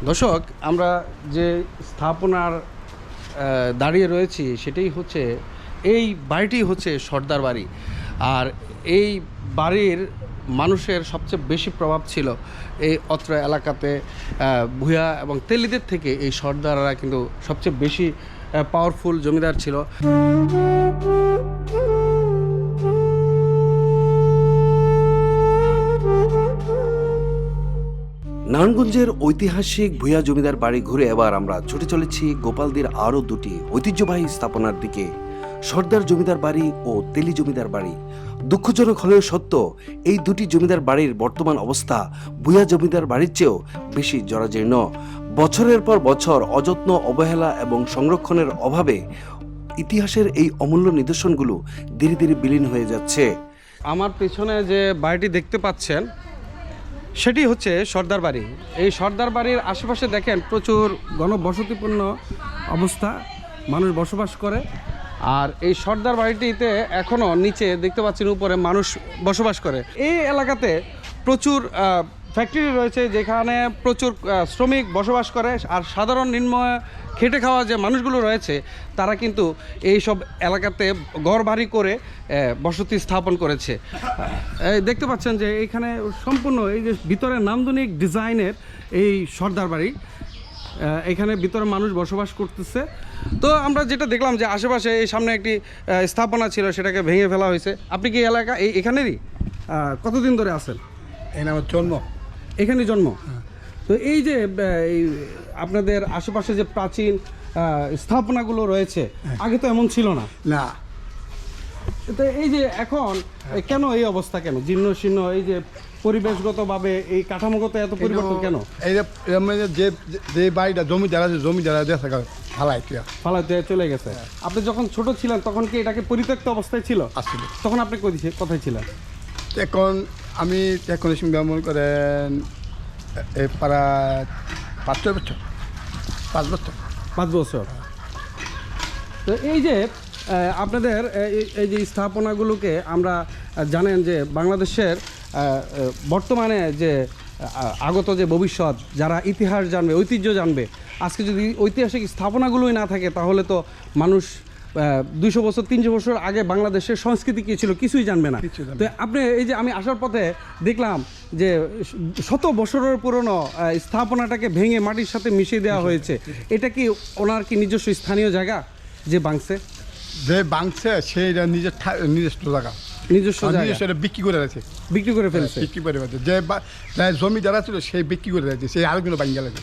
দর্শক, আমরা যে স্থাপনার দাঁড়িয়ে রয়েছি সেটাই হচ্ছে, এই বাড়িটি হচ্ছে সর্দার বাড়ি। আর এই বাড়ির মানুষের সবচেয়ে বেশি প্রভাব ছিল এই অত্র এলাকাতে। ভূঁইয়া এবং তেলিদের থেকে এই সর্দাররা কিন্তু সবচেয়ে বেশি পাওয়ারফুল জমিদার ছিল। নারায়ণগঞ্জের ঐতিহাসিক ভূঁইয়া জমিদার বাড়ি ঘুরে এবার আমরা ছুটে চলেছি গোপালদির আরও দুটি ঐতিহ্যবাহী স্থাপনার দিকে, সর্দার জমিদার বাড়ি ও তেলি জমিদার বাড়ি। দুঃখজনক হলেও সত্য, এই দুটি জমিদার বাড়ির বর্তমান অবস্থা ভূঁইয়া জমিদার বাড়ির চেয়েও বেশি জরাজীর্ণ। বছরের পর বছর অযত্ন, অবহেলা এবং সংরক্ষণের অভাবে ইতিহাসের এই অমূল্য নিদর্শনগুলো ধীরে ধীরে বিলীন হয়ে যাচ্ছে। আমার পেছনে যে বাড়িটি দেখতে পাচ্ছেন সেটি হচ্ছে সর্দার বাড়ি। এই সর্দার বাড়ির আশেপাশে দেখেন প্রচুর ঘনবসতিপূর্ণ অবস্থা, মানুষ বসবাস করে। আর এই সর্দার বাড়িটিতে এখনও নিচে দেখতে পাচ্ছেন উপরে মানুষ বসবাস করে। এই এলাকাতে প্রচুর ফ্যাক্টরি রয়েছে যেখানে প্রচুর শ্রমিক বসবাস করে। আর সাধারণ নিম্ন খেটে খাওয়া যে মানুষগুলো রয়েছে তারা কিন্তু এই সব এলাকাতে ঘর বাড়ি করে বসতি স্থাপন করেছে। দেখতে পাচ্ছেন যে এইখানে সম্পূর্ণ এই যে ভিতরে নান্দনিক ডিজাইনের এই সর্দার বাড়ি, এখানে ভিতরে মানুষ বসবাস করতেছে। তো আমরা যেটা দেখলাম যে আশেপাশে এই সামনে একটি স্থাপনা ছিল, সেটাকে ভেঙে ফেলা হয়েছে। আপনি কি এলাকা এখানেরই? কতদিন ধরে আছেন? আমার জন্ম এখানে জন্ম। তো এই যে আপনাদের আশেপাশে যে প্রাচীন স্থাপনাগুলো রয়েছে, আগে তো এমন ছিল না। না, তো এই যে এখন কেন এই অবস্থা, কেন জীর্ণ শীর্ণ, এই যে পরিবেশগতভাবে এই কাঠামোগত এত পরিবর্তন কেন? এই যে যে বাড়িটা জমিদার ফালাইতে চলে গেছে। আপনি যখন ছোট ছিলেন তখন কি এটাকে পরিত্যক্ত অবস্থায় ছিল? আসলে তখন আপনি কোথায় ছিলেন? এখন আমি এখন মনে করেন প্রায় 5 বছর। 5 বছর। তো এই যে আপনাদের এই যে স্থাপনাগুলোকে আমরা জানেন যে বাংলাদেশের বর্তমানে যে আগত যে ভবিষ্যৎ, যারা ইতিহাস জানবে, ঐতিহ্য জানবে, আজকে যদি ঐতিহাসিক স্থাপনাগুলোই না থাকে তাহলে তো মানুষ 200 বছর 300 বছর আগে বাংলাদেশের সংস্কৃতি কী ছিল কিছুই জানবে না। তো আপনি এই যে আমি আসার পথে দেখলাম যে শত বছরের পুরনো স্থাপনাটাকে ভেঙে মাটির সাথে মিশিয়ে দেওয়া হয়েছে। এটা কি ওনার কি নিজস্ব স্থানীয় জায়গা যে ভাঙছে? যে ভাঙছে সেইটা নিজস্ব জায়গা, নিজস্ব বিক্রি করে আছে, বিক্রি করে ফেলছে। বিক্রি করে যে জমিদার ছিল সেই বিক্রি করে আছে, সেই আরেকগুলো ভাঙে গেছে।